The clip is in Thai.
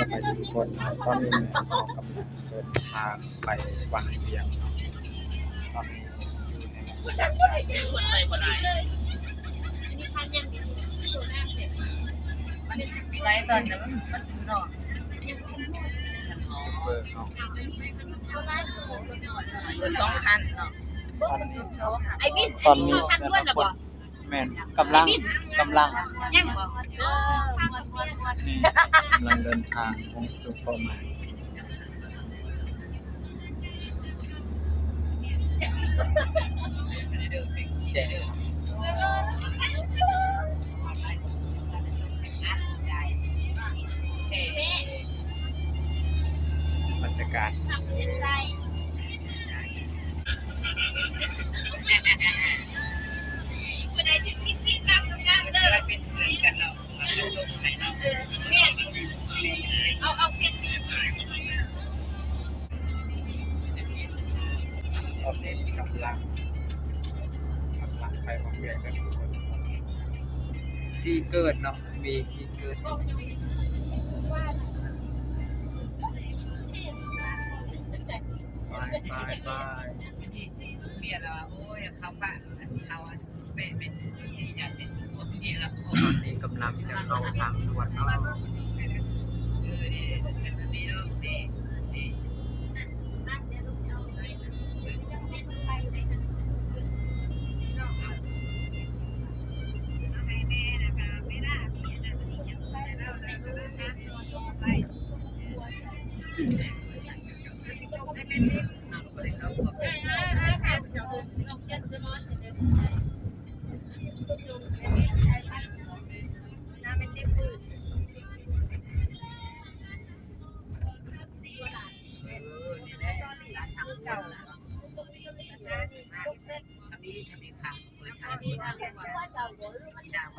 สบายดีทุกคนตอนนี้เรากำลังเดินทางไปวังเวียงตอนนี้คนไปบ่ได้ไลฟ์ตอนนั้นมันนอน ซูเปอร์เนาะ เปิด2คันเนาะ ตอนนี้แต่ละคนแม่นกำลังนี่กำลังเดินทางลงสู่เป้าหมายบรรยากาศตอนนี้กำลังไปวังเวียงกันทุกคนซีเกิดเนาะมีซีเกิดไปเมียแล้วโอ้ยเขาปะเขาเป็นอยากเป็นคนที่รับ ตอนนี้กำลังจะเข้าทางด่วนเนาะ ดีเป็นดีเนาะดี ทำดีค่ะเปิดทาง